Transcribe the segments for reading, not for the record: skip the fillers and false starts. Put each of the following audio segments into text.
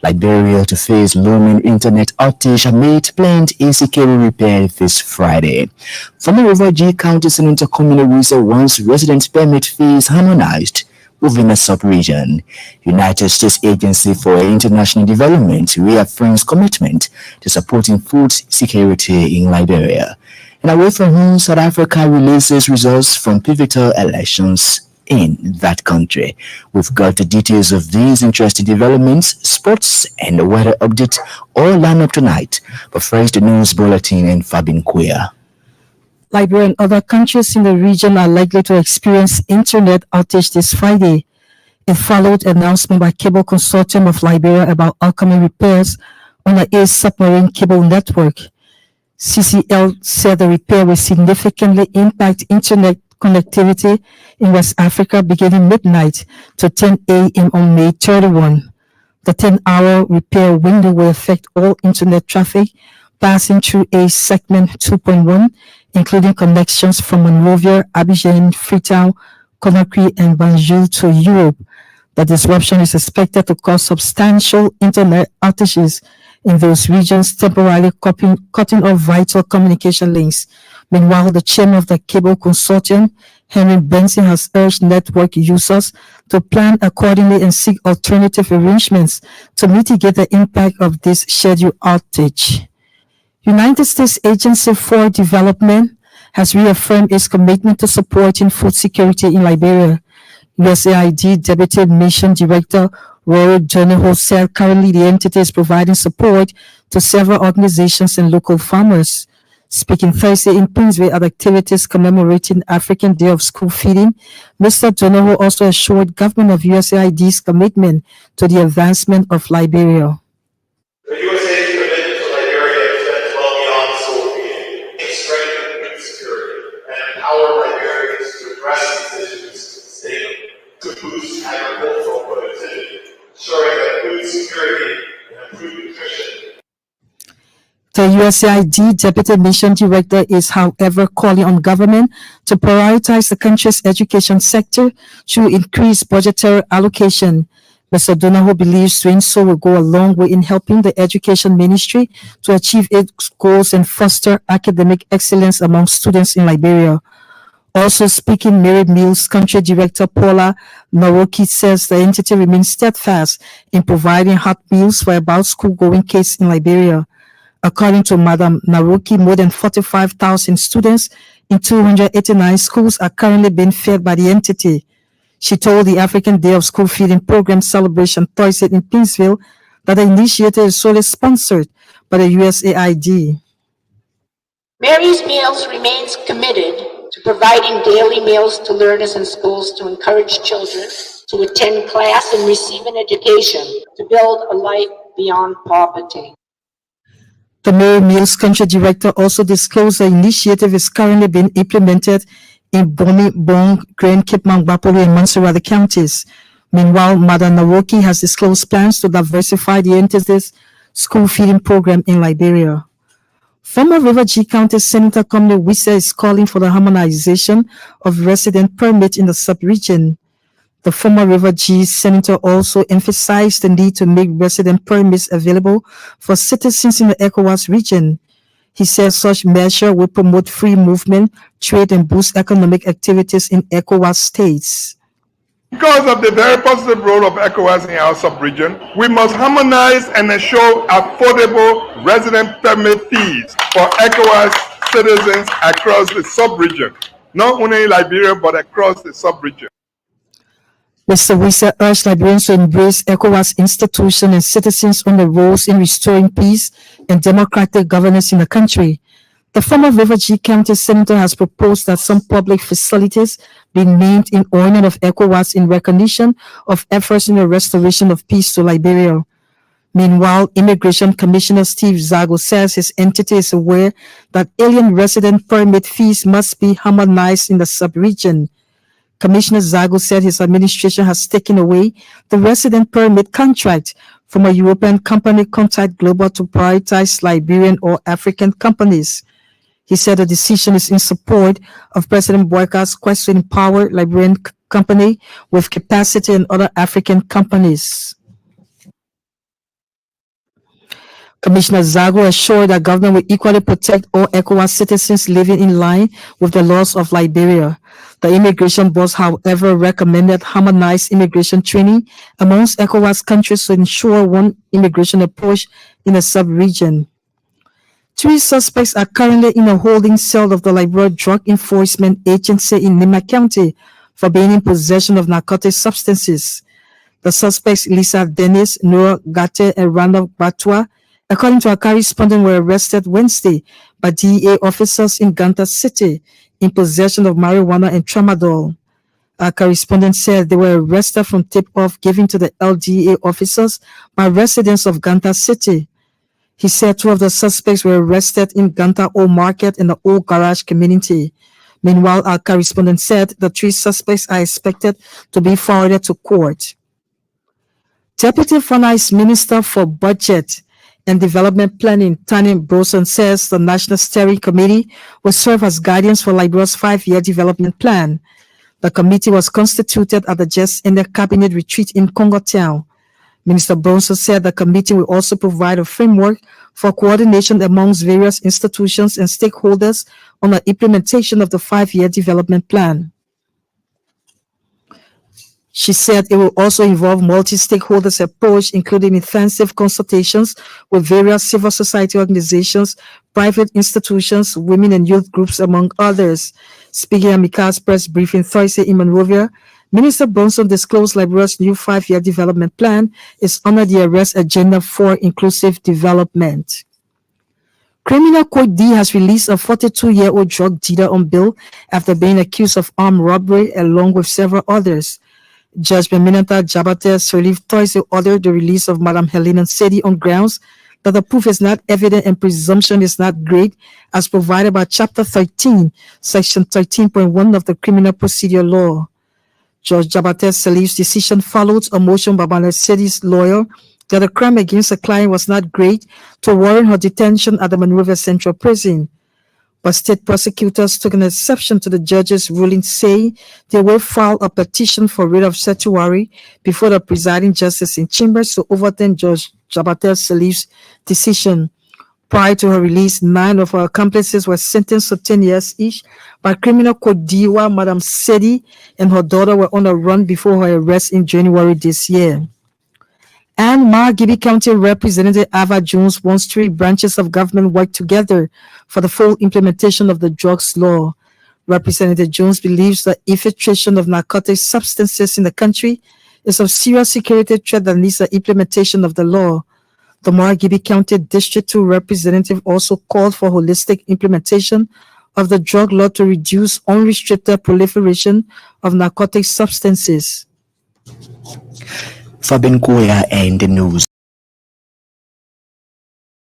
Liberia to face looming internet outage amid planned AC cable repair this Friday. Former River G County Senator Communal Wisa wants resident permit fees harmonized within the sub-region. United States Agency for International Development reaffirms commitment to supporting food security in Liberia. And away from home, South Africa releases results from pivotal elections in that country. We've got the details of these interesting developments, sports, and the weather update all lined up tonight. But first, the news bulletin and Fabin Kuya. Liberia and other countries in the region are likely to experience internet outage this Friday. It followed an announcement by Cable Consortium of Liberia about upcoming repairs on the ACE submarine cable network. CCL said the repair will significantly impact internet connectivity in West Africa beginning midnight to 10 a.m. on May 31. The 10-hour repair window will affect all internet traffic passing through ACE segment 2.1, including connections from Monrovia, Abidjan, Freetown, Conakry, and Banjul to Europe. The disruption is expected to cause substantial internet outages in those regions, temporarily cutting off vital communication links. Meanwhile, the chairman of the Cable Consortium, Henry Benson, has urged network users to plan accordingly and seek alternative arrangements to mitigate the impact of this scheduled outage. United States Agency for Development has reaffirmed its commitment to supporting food security in Liberia. USAID Deputy Mission Director Rory Donahoe said currently the entity is providing support to several organizations and local farmers. Speaking Thursday in Princeville at activities commemorating African Day of School Feeding, Mr. Donahoe also assured government of USAID's commitment to the advancement of Liberia. The USAID's commitment to Liberia extends well beyond school feeding. It strengthens food security and empower Liberians to address these issues sustainably, to boost agricultural productivity, ensuring that food security and improved nutrition. The USAID Deputy Mission Director is, however, calling on government to prioritize the country's education sector through increased budgetary allocation. Mr. Donahoe believes doing so will go a long way in helping the Education Ministry to achieve its goals and foster academic excellence among students in Liberia. Also speaking, Mary Mills Country Director Paula Naroki says the entity remains steadfast in providing hot meals for about school-going kids in Liberia. According to Madam Naroki, more than 45,000 students in 289 schools are currently being fed by the entity. She told the African Day of School Feeding Program celebration Thursday in Princeville that the initiative is solely sponsored by the USAID. Mary's Meals remains committed to providing daily meals to learners in schools to encourage children to attend class and receive an education to build a life beyond poverty. The Mary Mills Country Director also disclosed the initiative is currently being implemented in Boni, Bong, Grand Cape, Mount Bapolu, and Mansurada counties. Meanwhile, Madam Naroki has disclosed plans to diversify the entity's school feeding program in Liberia. Former River G County Senator Communal Wisa is calling for the harmonization of resident permit in the sub-region. The former River G Senator also emphasized the need to make resident permits available for citizens in the ECOWAS region. He says such measure will promote free movement, trade, and boost economic activities in ECOWAS states. Because of the very positive role of ECOWAS in our sub-region, we must harmonize and ensure affordable resident permit fees for ECOWAS citizens across the sub-region, not only in Liberia but across the sub-region. Mr. Wisa urged Liberians to embrace ECOWAS institutions and citizens on the roles in restoring peace and democratic governance in the country. The former River G County Senator has proposed that some public facilities be named in honor of ECOWAS in recognition of efforts in the restoration of peace to Liberia. Meanwhile, Immigration Commissioner Steve Zago says his entity is aware that alien resident permit fees must be harmonized in the sub-region. Commissioner Zago said his administration has taken away the resident permit contract from a European company, Contact Global, to prioritize Liberian or African companies. He said the decision is in support of President Boyka's quest to empower Liberian company with capacity and other African companies. Commissioner Zago assured that government will equally protect all ECOWAS citizens living in line with the laws of Liberia. The immigration boss, however, recommended harmonized immigration training amongst ECOWAS countries to ensure one immigration approach in the sub-region. 3 suspects are currently in a holding cell of the Liberia Drug Enforcement Agency in Nima County for being in possession of narcotic substances. The suspects, Lisa Dennis, Noah Gate, and Randolph Batua, according to our correspondent, were arrested Wednesday by DEA officers in Ganta City in possession of marijuana and tramadol. Our correspondent said they were arrested from tip-off given to the LDA officers by residents of Ganta City. He said 2 of the suspects were arrested in Ganta Old Market in the Old Garage community. Meanwhile, our correspondent said the 3 suspects are expected to be forwarded to court. Deputy Finance Minister for Budget and Development Planning, Tani Broson, says the National Steering Committee will serve as guidance for Liberia's 5-year development plan. The committee was constituted at the just-ended cabinet retreat in Congo Town. Minister Bronson said the committee will also provide a framework for coordination amongst various institutions and stakeholders on the implementation of the 5-year development plan. She said it will also involve multi-stakeholders approach, including intensive consultations with various civil society organizations, private institutions, women and youth groups, among others. Speaking at Mika's press briefing Thursday in Monrovia, Minister Bronson disclosed Liberia's new 5-year development plan is under the arrest agenda for inclusive development. Criminal Court D has released a 42-year-old drug dealer on bail after being accused of armed robbery along with several others. Judge Beminata Jabate Solif Thursday ordered the release of Madam Helena Sedi on grounds that the proof is not evident and presumption is not great as provided by Chapter 13, Section 13.1 of the Criminal Procedure Law. Judge Jabate Solif's decision followed a motion by Madam Sedi's lawyer that the crime against the client was not great to warrant her detention at the Monrovia Central Prison. But state prosecutors took an exception to the judge's ruling, saying they will file a petition for writ of certiorari before the presiding justice in chambers to overturn Judge Jabate Solif's decision. Prior to her release, 9 of her accomplices were sentenced to 10 years each by Criminal Court D, while Madam Sedi and her daughter were on a run before her arrest in January this year. And Margibi County Representative Ava Jones wants 3 branches of government work together for the full implementation of the drugs law. Representative Jones believes the infiltration of narcotic substances in the country is of serious security threat that needs the implementation of the law. The Margibi County District 2 representative also called for holistic implementation of the drug law to reduce unrestricted proliferation of narcotic substances. Fabian Koya and the news.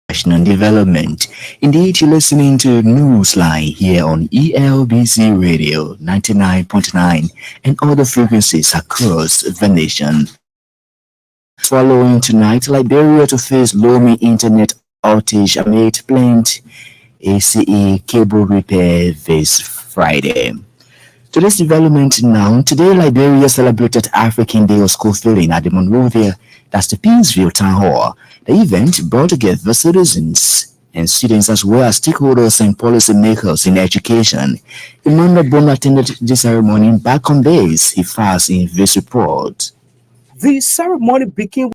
National development. Indeed, you're listening to Newsline here on Elbc Radio 99.9 and other frequencies across the nation. Following tonight, Liberia to face looming internet outage amid planned ACE cable repair this Friday. To this development now, today Liberia celebrated African Day of School Feeling at the Monrovia, that's the Peaceville Town Hall. The event brought together citizens and students as well as stakeholders and policy makers in education. Emmanuel Bon attended the ceremony back on base, he files in this report. The ceremony began